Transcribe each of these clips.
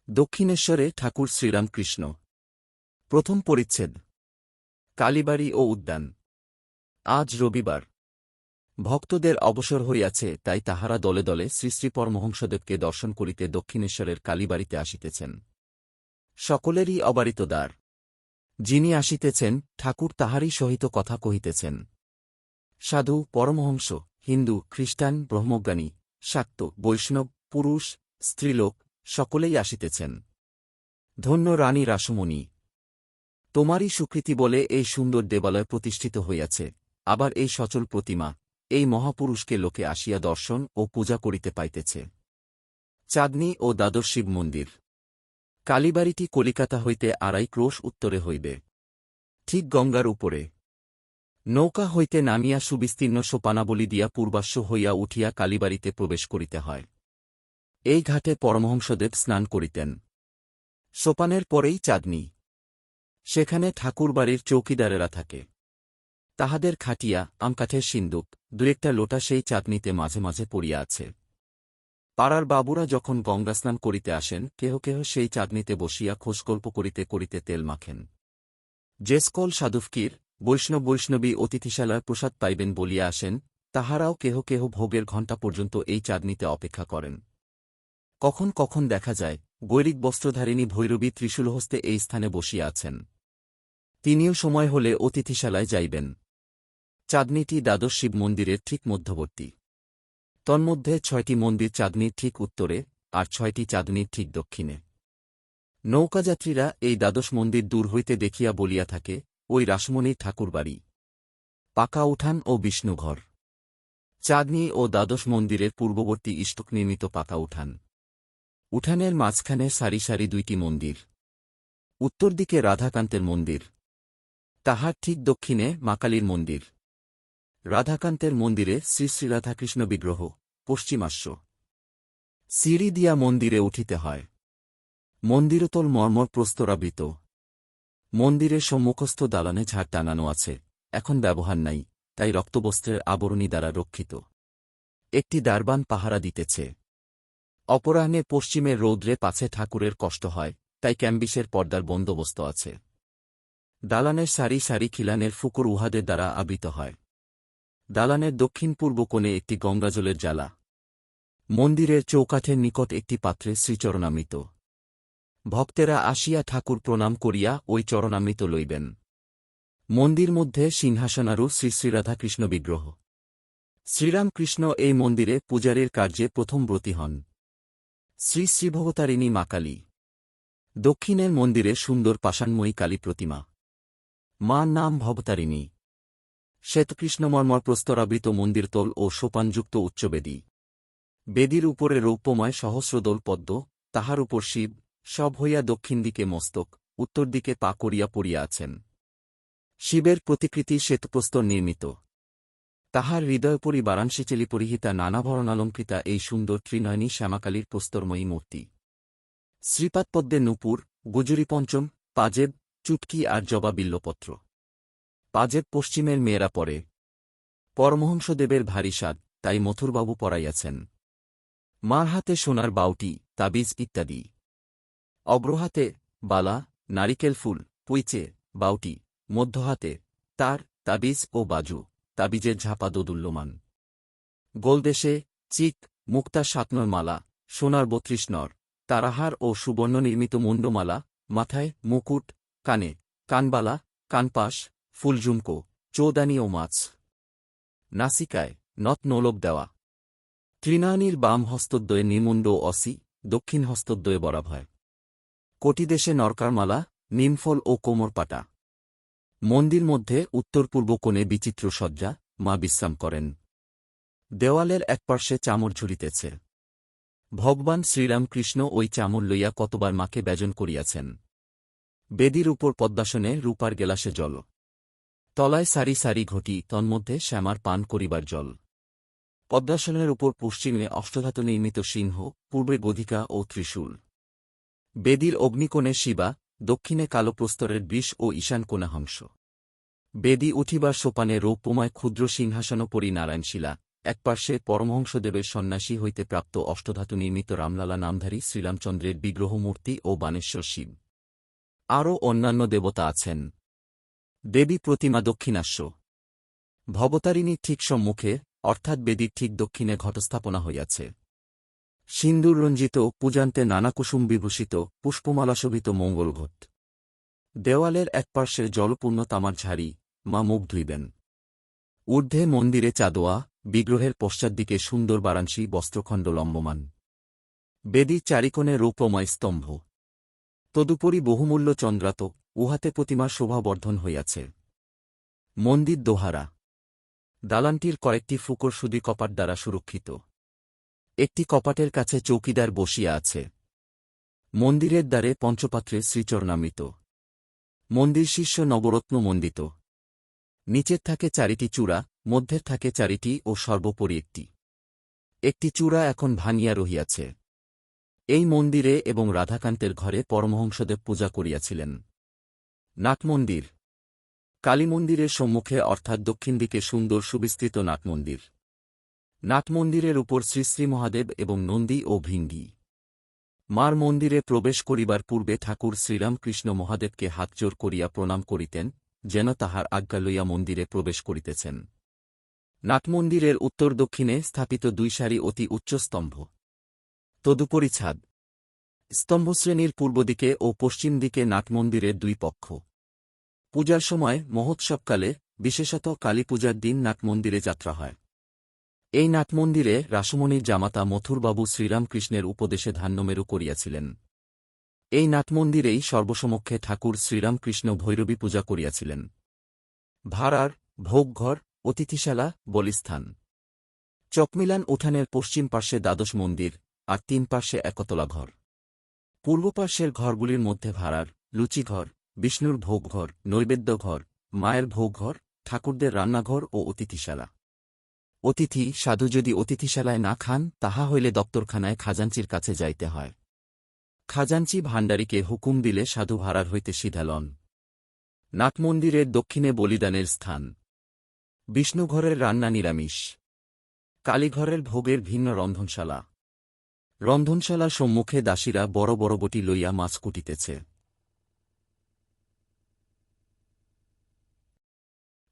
দক্ষিণেশ্বরে ঠাকুর শ্রীরামকৃষ্ণ। প্রথম পরিচ্ছেদ। কালীবাড়ি ও উদ্যান। আজ রবিবার। ভক্তদের অবসর হইয়াছে, তাই তাহারা দলে দলে শ্রী শ্রী পরমহংসদেবকে দর্শন করিতে দক্ষিণেশ্বরের কালীবাড়িতে আসিতেছেন। সকলেরই অবারিত দ্বার। যিনি আসিতেছেন, ঠাকুর তাহারই সহিত কথা কহিতেছেন। সাধু, পরমহংস, হিন্দু, খ্রিস্টান, ব্রহ্মজ্ঞানী, শাক্ত, বৈষ্ণব, পুরুষ, স্ত্রীলোক সকলেই আসিতেছেন। ধন্য রানী রাসমণি, তোমারই স্বীকৃতি বলে এই সুন্দর দেবালয় প্রতিষ্ঠিত হইয়াছে। আবার এই সচল প্রতিমা, এই মহাপুরুষকে লোকে আসিয়া দর্শন ও পূজা করিতে পাইতেছে। চাঁদনী ও দ্বাদশ শিব মন্দির। কালীবাড়িটি কলিকাতা হইতে 2.5 ক্রোশ উত্তরে হইবে, ঠিক গঙ্গার উপরে। নৌকা হইতে নামিয়া সুবিস্তীর্ণ সোপানাবলী দিয়া পূর্বাশ্ব হইয়া উঠিয়া কালীবাড়িতে প্রবেশ করিতে হয়। এই ঘাটে পরমহংসদেব স্নান করিতেন। সোপানের পরেই চাঁদনী। সেখানে ঠাকুরবাড়ির চৌকিদারেরা থাকে। তাহাদের খাটিয়া, আমকাঠের সিন্দুক, 2-1টা লোটা সেই চাঁদনীতে মাঝে মাঝে পড়িয়া আছে। পাড়ার বাবুরা যখন গঙ্গা স্নান করিতে আসেন, কেহ কেহ সেই চাঁদনীতে বসিয়া খোশগল্প করিতে করিতে তেল মাখেন। যে সকল সাধুফকির, বৈষ্ণবী অতিথিশালার প্রসাদ পাইবেন বলিয়া আসেন, তাহারাও কেহ কেহ ভোগের ঘণ্টা পর্যন্ত এই চাঁদনীতে অপেক্ষা করেন। কখন কখন দেখা যায়, গৈরিক বস্ত্রধারিণী ভৈরবী ত্রিশূলহস্তে এই স্থানে বসিয়া আছেন। তিনিও সময় হলে অতিথিশালায় যাইবেন। চাঁদনীটি দ্বাদশ শিব মন্দিরের ঠিক মধ্যবর্তী। তন্মধ্যে 6টি মন্দির চাঁদনীর ঠিক উত্তরে, আর 6টি চাঁদনীর ঠিক দক্ষিণে। নৌকাযাত্রীরা এই দ্বাদশ মন্দির দূর হইতে দেখিয়া বলিয়া থাকে, ওই রাসমণির ঠাকুরবাড়ি। পাকা উঠান ও বিষ্ণুঘর। চাঁদনী ও দ্বাদশ মন্দিরের পূর্ববর্তী ইষ্টক নির্মিত পাকা উঠান। উঠানের মাঝখানে সারি সারি 2টি মন্দির। উত্তর দিকে রাধাকান্তের মন্দির। তাহার ঠিক দক্ষিণে মাকালীর মন্দির। রাধাকান্তের মন্দিরে শ্রী শ্রী রাধাকৃষ্ণ বিগ্রহ, পশ্চিমাস্য। সিঁড়ি দিয়া মন্দিরে উঠিতে হয়। মন্দিরতল মর্মর প্রস্তরাবৃত। মন্দিরের সম্মুখস্থ দালানে ঝাড় টানানো আছে, এখন ব্যবহার নাই, তাই রক্তবস্ত্রের আবরণী দ্বারা রক্ষিত। একটি দারবান পাহারা দিতেছে। অপরাহ্নে পশ্চিমের রৌদ্রে পাছে ঠাকুরের কষ্ট হয়, তাই ক্যাম্বিসের পর্দার বন্দোবস্ত আছে। দালানের সারি সারি খিলানের ফুকুর উহাদের দ্বারা আবৃত হয়। দালানের দক্ষিণ পূর্ব কোণে একটি গঙ্গাজলের জ্বালা। মন্দিরের চৌকাঠের নিকট একটি পাত্রে শ্রীচরণামৃত। ভক্তেরা আসিয়া ঠাকুর প্রণাম করিয়া ওই চরণামৃত লইবেন। মন্দির মধ্যে সিংহাসনারু শ্রী শ্রী রাধাকৃষ্ণ বিগ্রহ। শ্রীরামকৃষ্ণ এই মন্দিরে পূজারীর কার্যে প্রথম ব্রতী হন। শ্রী শ্রী ভবতারিণী মা কালী। দক্ষিণের মন্দিরে সুন্দর পাষাণময়ী কালী প্রতিমা। মার নাম ভবতারিণী। শ্বেতকৃষ্ণমর্মর প্রস্তরাবৃত মন্দিরতল ও সোপানযুক্ত উচ্চবেদী। বেদীর উপরে রৌপ্যময় সহস্রদল পদ্ম, তাহার উপর শিব, সব হইয়া দক্ষিণ দিকে মস্তক, উত্তর দিকে পা করিয়া পড়িয়া আছেন। শিবের প্রতিকৃতি শ্বেতপ্রস্তর নির্মিত। তাহার হৃদয়পরি বারাণসীচেলি পরিহিতা নানাভরণালঙ্কৃতা এই সুন্দর ত্রিনয়নী শ্যামাকালীর প্রস্তরময়ী মূর্তি। শ্রীপাদপদ্মে নূপুর, গুজরি পঞ্চম, পাজেব, চুটকি আর জবা বিল্লপত্র। পাজেব পশ্চিমের মেয়েরা পরে। পরমহংসদেবের ভারী স্বাদ, তাই মথুরবাবু পরাইয়াছেন। মার হাতে সোনার বাউটি, তাবিজ ইত্যাদি। অগ্রহাতে বালা, নারিকেল ফুল, পুইচে, বাউটি, মধ্যহাতে তার, তাবিজ ও বাজু, তাবিজের ঝাপা দোদুল্যমান। গোলদেশে চিক, মুক্তার 7 নর মালা, সোনার 32 নর, তারাহার ও সুবর্ণ নির্মিত মুন্ডমালা, মাথায় মুকুট, কানে কানবালা, কানপাশ, ফুলঝুমকো, চৌদানি ও মাছ। নাসিকায় নত নৌলক দেওয়া। ত্রিনয়নীর বাম হস্তদ্বয়ে নির্মুণ্ড অসি, দক্ষিণ হস্তদ্বয়ে বরাভয়। কোটিদেশে নরকারমালা, নিমফল ও কোমরপাটা। মন্দির মধ্যে উত্তর পূর্ব কোণে বিচিত্র সজ্জা, মা বিশ্রাম করেন। দেওয়ালের একপার্শ্বে চামর ঝুলিতেছে। ভগবান শ্রীরামকৃষ্ণ ওই চামর লইয়া কতবার মাকে ব্যজন করিয়াছেন। বেদির উপর পদ্মাসনে রূপার গেলাসে জল। তলায় সারি সারি ঘটি, তন্মধ্যে শ্যামার পান করিবার জল। পদ্মাসনের উপর পশ্চিমে অষ্টধাতু নির্মিত সিংহ, পূর্বে গধিকা ও ত্রিশূল। বেদির অগ্নিকোণে শিবা, দক্ষিণে কালো প্রস্তরের বৃষ ও ঈশান কোণে হংস। বেদি উঠিবার সোপানে রৌপ্যময় ক্ষুদ্র সিংহাসনোপরি নারায়ণশিলা, একপার্শ্বে পরমহংসদেবের সন্ন্যাসী হইতে প্রাপ্ত অষ্টধাতু নির্মিত রামলালা নামধারী শ্রীরামচন্দ্রের বিগ্রহ মূর্তি ও বানেশ্বর শিব। আরও অন্যান্য দেবতা আছেন। দেবী প্রতিমা দক্ষিণাস্য। ভবতারিণীর ঠিক সম্মুখে, অর্থাৎ বেদীর ঠিক দক্ষিণে ঘটস্থাপনা হইয়াছে। সিন্দুর রঞ্জিত, পূজান্তে নানা কুসুম বিভূষিত, পুষ্পমালাশোভিত মঙ্গলঘট। দেওয়ালের একপার্শ্বে জলপূর্ণ তামার ঝাড়ি, মা মুখ ধুইবেন। ঊর্ধ্বে মন্দিরে চাঁদোয়া, বিগ্রহের পশ্চাৎদিকে সুন্দর বারাণসী বস্ত্রখণ্ড লম্বমান। বেদীর চারিকোণে রূপময় স্তম্ভ। তদুপরি বহুমূল্য চন্দ্রাত, উহাতে প্রতিমার শোভাবর্ধন হইয়াছে। মন্দির দোহারা। দালানটির কয়েকটি ফুকর সুদি কপাট দ্বারা সুরক্ষিত। একটি কপাটের কাছে চৌকিদার বসিয়া আছে। মন্দিরের দ্বারে পঞ্চপাত্রে শ্রীচরণামৃত। মন্দির শীর্ষ নবরত্ন মণ্ডিত। নিচের থাকে চারিটি চূড়া, মধ্যের থাকে চারিটি ও সর্বোপরি একটি। একটি চূড়া এখন ভাঙিয়া রহিয়াছে। এই মন্দিরে এবং রাধাকান্তের ঘরে পরমহংসদেব পূজা করিয়াছিলেন। নাটমন্দির। কালীমন্দিরের সম্মুখে অর্থাৎ দক্ষিণ দিকে সুন্দর সুবিস্তৃত নাটমন্দির। নাটমন্দিরের উপর শ্রী শ্রী মহাদেব এবং নন্দী ও ভৃঙ্গি। মার মন্দিরে প্রবেশ করিবার পূর্বে ঠাকুর শ্রীরামকৃষ্ণ মহাদেবকে হাতজোড় করিয়া প্রণাম করিতেন, যেন তাহার আজ্ঞা লইয়া মন্দিরে প্রবেশ করিতেছেন। নাটমন্দিরের উত্তর দক্ষিণে স্থাপিত দুই সারি অতি উচ্চ স্তম্ভ। তদুপরি ছাদ। স্তম্ভশ্রেণীর পূর্বদিকে ও পশ্চিম দিকে নাটমন্দিরের দুই পক্ষ। পূজার সময় মহোৎসবকালে, বিশেষত কালীপূজার দিন নাটমন্দিরে যাত্রা হয়। এই নাটমন্দিরে রাসমণির জামাতা মথুরবাবু শ্রীরামকৃষ্ণের উপদেশে ধান্যমেরু করিয়াছিলেন। এই নাটমন্দিরেই সর্বসমক্ষে ঠাকুর শ্রীরামকৃষ্ণ ভৈরবী পূজা করিয়াছিলেন। ভাড়ার, ভোগঘর, অতিথিশালা, বলিস্থান। চকমিলান উঠানের পশ্চিম পার্শ্বে দ্বাদশ মন্দির, আর তিন পার্শ্বে একতলা ঘর। পূর্ব পার্শ্বের ঘরগুলির মধ্যে ভাড়ার, লুচিঘর, বিষ্ণুর ভোগঘর, নৈবেদ্যঘর, মায়ের ভোগঘর, ঠাকুরদের রান্নাঘর ও অতিথিশালা। অতিথি সাধু যদি অতিথিশালায় না খান, তাহা হইলে দপ্তরখানায় খাজাঞ্চির কাছে যাইতে হয়। খাজাঞ্চি ভাণ্ডারীকে হুকুম দিলে সাধু ভাড়ার হইতে সিধা লন। নাটমন্দিরের দক্ষিণে বলিদানের স্থান। বিষ্ণুঘরের রান্না নিরামিষ। কালীঘরের ভোগের ভিন্ন রন্ধনশালা। রন্ধনশালার সম্মুখে দাসীরা বড় বড় বটি লইয়া মাছ কুটিতেছে।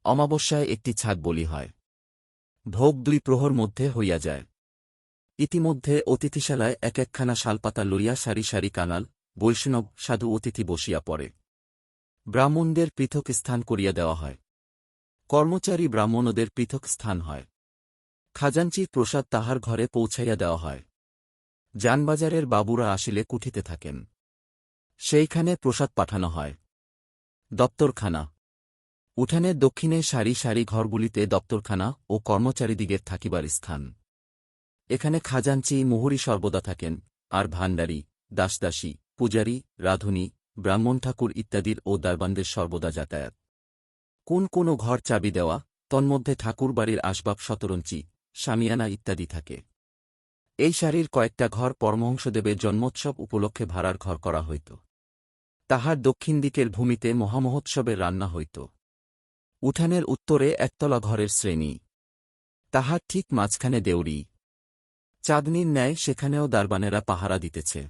অমাবস্যায় একটি ছাগ বলি হয়। ভোগ 2 প্রহর মধ্যে হইয়া যায়। ইতিমধ্যে অতিথিশালায় এক একখানা শালপাতা লইয়া সারি সারি কাঙাল, বৈষ্ণব, সাধু অতিথি বসিয়া পড়ে। ব্রাহ্মণদের পৃথক স্থান করিয়া দেওয়া হয়। কর্মচারী ব্রাহ্মণদের পৃথক স্থান হয়। খাজাঞ্চির প্রসাদ তাহার ঘরে পৌঁছাইয়া দেওয়া হয়। যানবাজারের বাবুরা আসিলে কুঠিতে থাকেন। সেইখানে প্রসাদ পাঠানো হয়। দপ্তরখানা। উঠানের দক্ষিণে সারি সারি ঘরগুলিতে দপ্তরখানা ও কর্মচারীদিগের থাকিবার স্থান। এখানে খাজাঞ্চি মুহুরী সর্বদা থাকেন, আর ভাণ্ডারী, দাসদাসী, পূজারী, রাঁধুনী, ব্রাহ্মণ ঠাকুর ইত্যাদির ও দারবানদের সর্বদা যাতায়াত। কোন ঘর চাবি দেওয়া, তন্মধ্যে ঠাকুরবাড়ির আসবাব শতরঞ্চি, শামিয়ানা ইত্যাদি থাকে। এই সারির কয়েকটা ঘর পরমহংসদেবের জন্মোৎসব উপলক্ষে ভাড়ার ঘর করা হইত। তাহার দক্ষিণ দিকের ভূমিতে মহামহোৎসবের রান্না হইত। উঠানের উত্তরে একতলা ঘরের শ্রেণী। তাহার ঠিক মাঝখানে দেউড়ি। চাঁদনীর ন্যায় সেখানেও দারবানেরা পাহারা দিতেছে।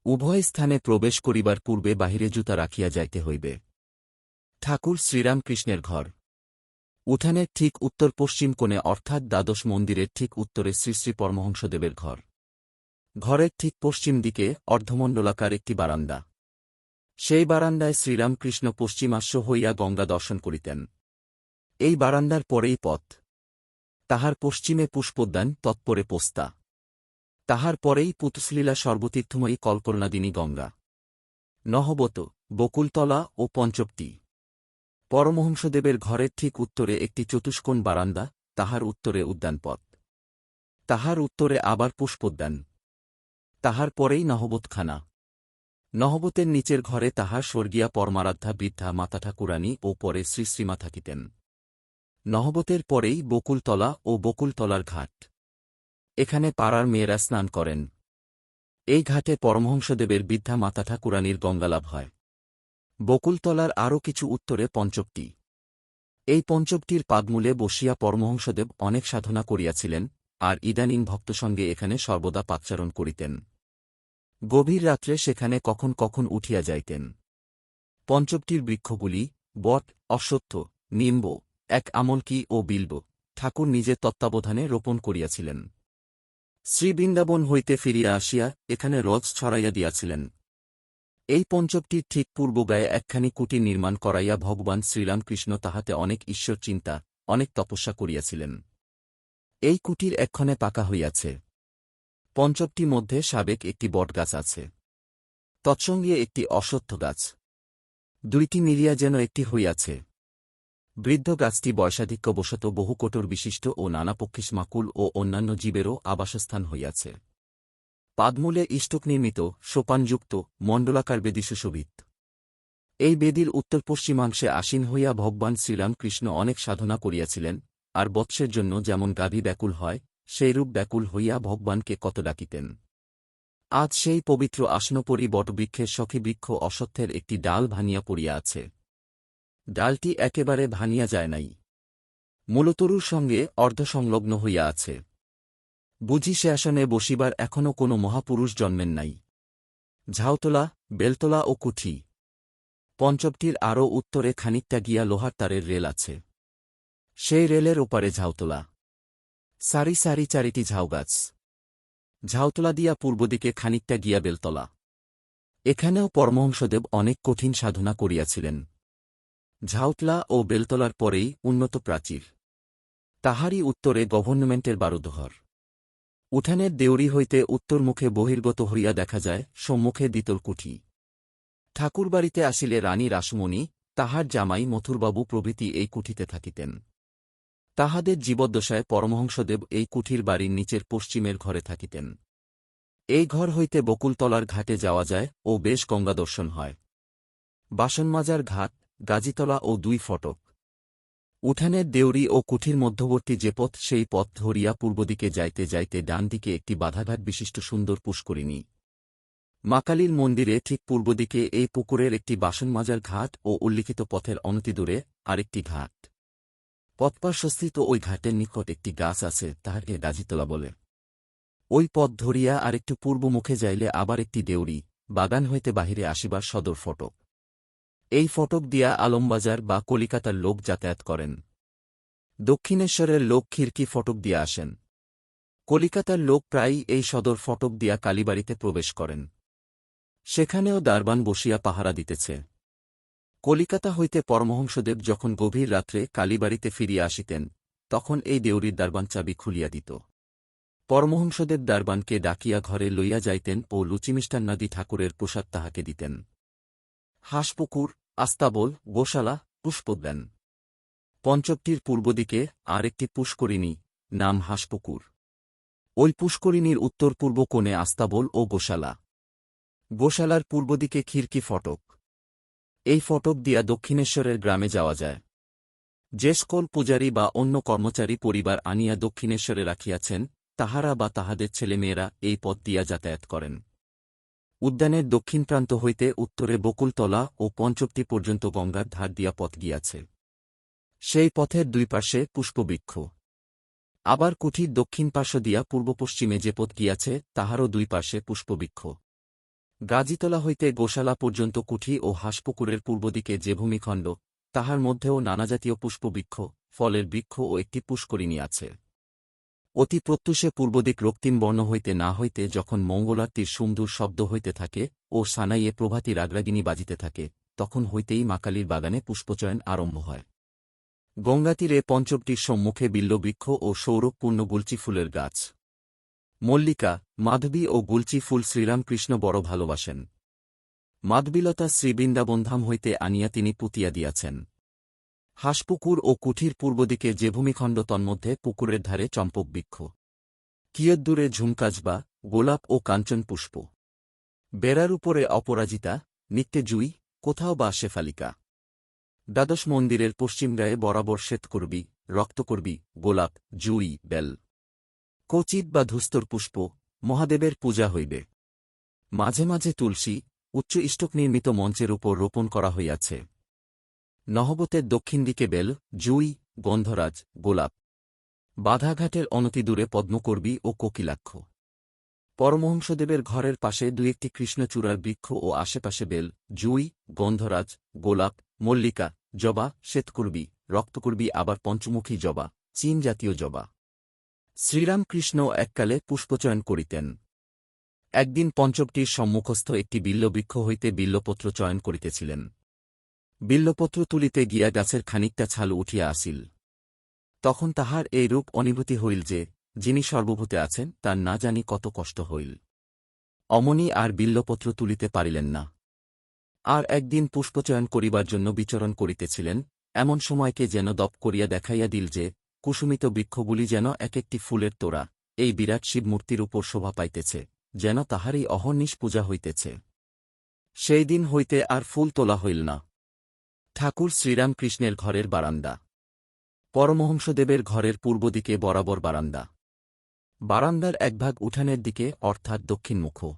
উভয় স্থানে প্রবেশ করিবার পূর্বে বাহিরে জুতা রাখিয়া যাইতে হইবে। ঠাকুর শ্রীরামকৃষ্ণের ঘর। উঠানের ঠিক উত্তর পশ্চিম কোণে অর্থাৎ দ্বাদশ মন্দিরের ঠিক উত্তরে শ্রী শ্রী পরমহংসদেবের ঘর। ঘরের ঠিক পশ্চিম দিকে অর্ধমণ্ডলাকার একটি বারান্দা। সেই বারান্দায় শ্রীরামকৃষ্ণ পশ্চিমাস্য হইয়া গঙ্গা দর্শন করিতেন। এই বারান্দার পরেই পথ। তাহার পশ্চিমে পুষ্পোদ্যান, তৎপরে পোস্তা। তাহার পরেই পুতুসলীলা সর্বতীর্থময়ী কল্পনাদিনী গঙ্গা। নহবত, বকুলতলা ও পঞ্চবটি। পরমহংসদেবের ঘরের ঠিক উত্তরে একটি চতুষ্কোণ বারান্দা, তাহার উত্তরে উদ্যানপথ। তাহার উত্তরে আবার পুষ্পোদ্যান। তাহার পরেই নহবতখানা। নহবতের নিচের ঘরে তাহার স্বর্গীয়া পরমারাধ্যা বৃদ্ধা মাতা ঠাকুরানী ও পরে শ্রীশ্রীমা থাকিতেন। নহবতের পরেই বকুলতলা ও বকুলতলার ঘাট। এখানে পাড়ার মেয়েরা স্নান করেন। এই ঘাটে পরমহংসদেবের বৃদ্ধা মাতা ঠাকুরানীর গঙ্গালাভ হয়। বকুলতলার আরও কিছু উত্তরে পঞ্চবটি। এই পঞ্চকটির পাদমূলে বসিয়া পরমহংসদেব অনেক সাধনা করিয়াছিলেন, আর ইদানীং ভক্তসঙ্গে এখানে সর্বদা পাচ্চারণ করিতেন। গভীর রাত্রে সেখানে কখন কখন উঠিয়া যাইতেন। পঞ্চকটির বৃক্ষগুলি বট, অশ্বত্থ, নিম্ব, এক আমলকি ও বিল্ব ঠাকুর নিজে তত্ত্বাবধানে রোপণ করিয়াছিলেন। শ্রীবৃন্দাবন হইতে ফিরিয়া আসিয়া এখানে রজ ছড়াইয়া দিয়াছিলেন। এই পঞ্চকটির ঠিক পূর্বগায়ে একখানি কুটির নির্মাণ করাইয়া ভগবান শ্রীরামকৃষ্ণ তাহাতে অনেক ঈশ্বর চিন্তা, অনেক তপস্যা করিয়াছিলেন। এই কুটির এক্ষণে পাকা হইয়াছে। পঞ্চকটি মধ্যে সাবেক একটি বটগাছ আছে, তৎসঙ্গে একটি অশ্বত্থ গাছ, দুইটি মিলিয়া যেন একটি হইয়াছে। বৃদ্ধ গাছটি বয়সাধিক্যবশত বহু কোটর বিশিষ্ট ও নানাপক্ষিস মাকুল ও অন্যান্য জীবেরও আবাসস্থান হইয়াছে। পাদমূলে ইষ্টক নির্মিত সোপানযুক্ত মণ্ডলাকার বেদী সুশোভিত। এই বেদীর উত্তর পশ্চিমাংশে আসীন হইয়া ভগবান শ্রীরামকৃষ্ণ অনেক সাধনা করিয়াছিলেন, আর বৎসের জন্য যেমন গাভী ব্যাকুল হয় সেইরূপ ব্যাকুল হইয়া ভগবানকে কত ডাকিতেন। আজ সেই পবিত্র আসনপরি বটবৃক্ষের সখী বৃক্ষ অশ্বত্থের একটি ডাল ভাঙিয়া পড়িয়া আছে। ডালটি একেবারে ভাঙিয়া যায় নাই, মূলতরুর সঙ্গে অর্ধসংলগ্ন হইয়া আছে। বুঝি সে আসনে বসিবার এখনও কোনো মহাপুরুষ জন্মেন নাই। ঝাউতলা, বেলতলা ও কুঠি। পঞ্চকটির আরও উত্তরে খানিকটা গিয়া লোহার তারের রেল আছে। সেই রেলের ওপারে ঝাউতলা। সারি সারি চারিটি ঝাউগাছ। ঝাউতলা দিয়া পূর্বদিকে খানিকটা গিয়া বেলতলা। এখানেও পরমহংসদেব অনেক কঠিন সাধনা করিয়াছিলেন। ঝাউতলা ও বেলতলার পরেই উন্নত প্রাচীর, তাহারই উত্তরে গভর্নমেন্টের বারুদঘর। উঠানের দেউড়ি হইতে উত্তরমুখে বহির্গত হইয়া দেখা যায় সম্মুখে দ্বিতল কুঠি। ঠাকুরবাড়িতে আসিলে রানী রাসমণি, তাহার জামাই মথুরবাবু প্রভৃতি এই কুঠিতে থাকিতেন। তাহাদের জীবদ্দশায় পরমহংসদেব এই কুঠির বাড়ির নিচের পশ্চিমের ঘরে থাকিতেন। এই ঘর হইতে বকুলতলার ঘাটে যাওয়া যায় ও বেশ গঙ্গা দর্শন হয়। বাসনমাজার ঘাট, গাজীতলা ও দুই ফটক। উঠানের দেউড়ি ও কুঠির মধ্যবর্তী যে পথ, সেই পথ ধরিয়া পূর্বদিকে যাইতে যাইতে ডান দিকে একটি বাধাঘাট বিশিষ্ট সুন্দর পুষ্করিণী। মা কালীর মন্দিরে ঠিক পূর্বদিকে এই পুকুরের একটি বাসনমাজার ঘাট ও উল্লিখিত পথের অনতিদূরে আরেকটি ঘাট। পথপার্শ্বস্থিত ওই ঘাটের নিকট একটি গাছ আছে, তাহাকে গাজীতলা বলে। ওই পথ ধরিয়া আরেকটু পূর্বমুখে যাইলে আবার একটি দেউড়ি, বাগান হইতে বাহিরে আসিবার সদর ফটক। এই ফটক দিয়া আলমবাজার বা কলিকাতার লোক যাতায়াত করেন। দক্ষিণেশ্বরের লোক খিড়কি ফটক দিয়া আসেন। কলিকাতার লোক প্রায়ই এই সদর ফটক দিয়া কালীবাড়িতে প্রবেশ করেন। সেখানেও দারবান বসিয়া পাহারা দিতেছে। কলিকাতা হইতে পরমহংসদেব যখন গভীর রাত্রে কালীবাড়িতে ফিরিয়া আসিতেন, তখন এই দেউড়ির দারবান চাবি খুলিয়া দিত। পরমহংসদেব দারবানকে ডাকিয়া ঘরে লইয়া যাইতেন ও লুচিমিষ্টান্নাদি ঠাকুরের প্রসাদ তাহাকে দিতেন। হাঁসপুকুর, আস্তাবল, গোশালা, পুষ্পোদ্যান। পঞ্চকটির পূর্বদিকে আর একটি পুষ্করিণী, নাম হাঁসপুকুর। ওই পুষ্করিণীর উত্তর পূর্ব কোণে আস্তাবল ও গোশালা। গোশালার পূর্বদিকে খিড়কি ফটক। এই ফটক দিয়া দক্ষিণেশ্বরের গ্রামে যাওয়া যায়। যে সকল পূজারী বা অন্য কর্মচারী পরিবার আনিয়া দক্ষিণেশ্বরে রাখিয়াছেন, তাহারা বা তাহাদের ছেলেমেয়েরা এই পথ দিয়া যাতায়াত করেন। উদ্যানের দক্ষিণ প্রান্ত হইতে উত্তরে বকুলতলা ও পঞ্চকটি পর্যন্ত গঙ্গার ধার দিয়া পথ গিয়াছে। সেই পথের দুই পার্শ্বে পুষ্পবৃক্ষ। আবার কুঠির দক্ষিণ পার্শ্ব দিয়া পূর্ব পশ্চিমে যে পথ গিয়াছে, তাহারও দুই পার্শ্বে পুষ্পবৃক্ষ। গাজীতলা হইতে গোশালা পর্যন্ত কুঠি ও হাঁসপুকুরের পূর্বদিকে যে ভূমিখণ্ড, তাহার মধ্যেও নানাজাতীয় পুষ্পবৃক্ষ, ফলের বৃক্ষ ও একটি পুষ্করিণী আছে। অতি প্রত্যুষে পূর্বদিক রক্তিম বর্ণ হইতে না হইতে যখন মঙ্গলারতির সুমধুর শব্দ হইতে থাকে ও সানাইয়ে প্রভাতী রাগরাগিনী বাজিতে থাকে, তখন হইতেই মা-কালীর বাগানে পুষ্পচয়ন আরম্ভ হয়। গঙ্গাতীরে পঞ্চকটির সম্মুখে বিল্ববৃক্ষ ও সৌরভপূর্ণ গুলচি ফুলের গাছ। মল্লিকা, মাধবী ও গুলচি ফুল শ্রীরামকৃষ্ণ বড় ভালোবাসেন। মাধবীলতা শ্রীবৃন্দাবনধাম হইতে আনিয়া তিনি পুঁতিয়া দিয়াছেন। হাঁসপুকুর ও কুঠির পূর্বদিকে যে ভূমিখণ্ড, তন্মধ্যে পুকুরের ধারে চম্পকবৃক্ষ। কিয়দ্দূরে ঝুমকাজবা, গোলাপ ও কাঞ্চন পুষ্প। বেড়ার উপরে অপরাজিতা, নিত্যে জুই, কোথাও বা শেফালিকা। দ্বাদশ মন্দিরের পশ্চিমগায়ে বরাবর শ্বেতকর্বী, রক্তকর্বী, গোলাপ, জুই, বেল, কচিত বা ধূস্তর পুষ্প। মহাদেবের পূজা হইবে। মাঝে মাঝে তুলসী, উচ্চ ইষ্টক নির্মিত মঞ্চের উপর রোপণ করা হইয়াছে। নহবতের দক্ষিণ দিকে বেল, জুই, গন্ধরাজ, গোলাপ। বাধাঘাটের অনতিদূরে পদ্মকর্বী ও কোকিলাক্ষ। পরমহংসদেবের ঘরের পাশে দুই-একটি কৃষ্ণচূড়ার বৃক্ষ ও আশেপাশে বেল, জুই, গন্ধরাজ, গোলাপ, মল্লিকা, জবা, শ্বেতকুর্বী, রক্তকুর্বী, আবার পঞ্চমুখী জবা, চীন জাতীয় জবা। শ্রীরামকৃষ্ণ এককালে পুষ্পচয়ন করিতেন। একদিন পঞ্চবটির সম্মুখস্থ একটি বিল্লবৃক্ষ হইতে বিল্লপত্র চয়ন করিতেছিলেন। বিল্লপত্র তুলিতে গিয়া গাছের খানিকটা ছাল উঠিয়া আসিল। তখন তাহার এই রূপ অনুভূতি হইল যে, যিনি সর্বভূতে আছেন তার না জানি কত কষ্ট হইল। অমনি আর বিল্লপত্র তুলিতে পারিলেন না। আর একদিন পুষ্পচয়ন করিবার জন্য বিচরণ করিতেছিলেন, এমন সময়কে যেন দপ করিয়া দেখাইয়া দিল যে, কুসুমিত বৃক্ষগুলি যেন এক একটি ফুলের তোড়া, এই বিরাট শিবমূর্তির উপর শোভা পাইতেছে, যেন তাহারই অহর্নিশ পূজা হইতেছে। সেই দিন হইতে আর ফুল তোলা হইল না। ঠাকুর শ্রীরামকৃষ্ণের ঘরের বারান্দা। পরমহংসদেবের ঘরের পূর্ব দিকে বরাবর বারান্দা। বারান্দার একভাগ উঠানের দিকে, অর্থাৎ দক্ষিণমুখ।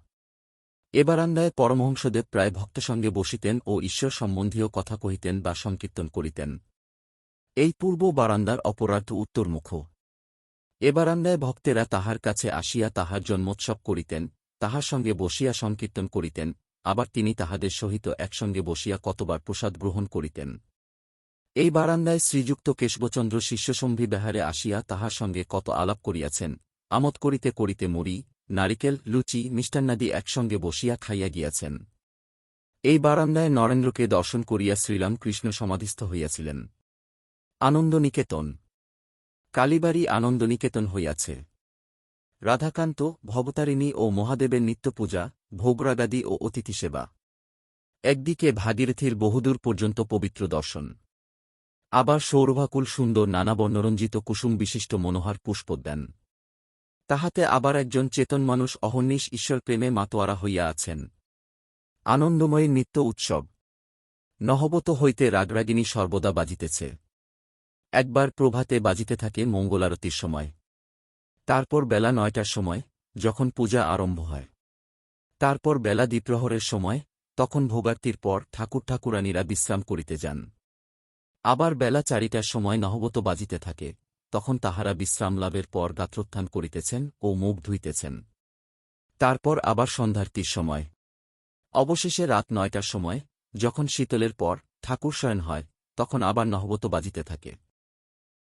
এ বারান্দায় পরমহংসদেব প্রায় ভক্তসঙ্গে বসিতেন ও ঈশ্বর সম্বন্ধীয় কথা কহিতেন বা সংকীর্তন করিতেন। এই পূর্ব বারান্দার অপরার্ধ উত্তরমুখ। এ বারান্দায় ভক্তেরা তাহার কাছে আসিয়া তাহার জন্মোৎসব করিতেন, তাহার সঙ্গে বসিয়া সংকীর্তন করিতেন, আবার তিনি তাহাদের সহিত একসঙ্গে বসিয়া কতবার প্রসাদ গ্রহণ করিতেন। এই বারান্দায় শ্রীযুক্ত কেশবচন্দ্র শিষ্যসম্ভি বেহারে আসিয়া তাহার সঙ্গে কত আলাপ করিয়াছেন, আমোদ করিতে করিতে মুড়ি, নারিকেল, লুচি, মিষ্টান্নাদি একসঙ্গে বসিয়া খাইয়া গিয়াছেন। এই বারান্দায় নরেন্দ্রকে দর্শন করিয়া শ্রীরামকৃষ্ণ সমাধিস্থ হইয়াছিলেন। আনন্দনিকেতন। কালীবাড়ি আনন্দনিকেতন হইয়াছে। রাধাকান্ত, ভবতারিণী ও মহাদেবের নিত্যপূজা, ভোগরাগাদি ও অতিথিসেবা। একদিকে ভাগীরথীর বহুদূর পর্যন্ত পবিত্র দর্শন। আবার সৌরভাকুল সুন্দর নানা বর্ণরঞ্জিত কুসুম বিশিষ্ট মনোহর পুষ্পোদ্যান। তাহাতে আবার একজন চেতন মানুষ অহর্নিশ ঈশ্বরপ্রেমে মাতোয়ারা হইয়া আছেন। আনন্দময়ী নিত্য উৎসব। নহবত হইতে রাগরাগিনী সর্বদা বাজিতেছে। একবার প্রভাতে বাজিতে থাকে মঙ্গলারতির সময়। তারপর বেলা ৯টার সময়, যখন পূজা আরম্ভ হয়। তারপর বেলা দ্বিপ্রহরের সময়, তখন ভোগার্তির পর ঠাকুর-ঠাকুরানীরা বিশ্রাম করিতে যান। আবার বেলা ৪টার সময় নহবত বাজিতে থাকে, তখন তাহারা বিশ্রাম লাভের পর গাত্রোত্থান করিতেছেন ও মুখ ধুইতেছেন। তারপর আবার সন্ধ্যারতির সময়। অবশেষে রাত ৯টার সময়, যখন শীতলের পর ঠাকুর শয়ন হয়, তখন আবার নহবত বাজিতে থাকে।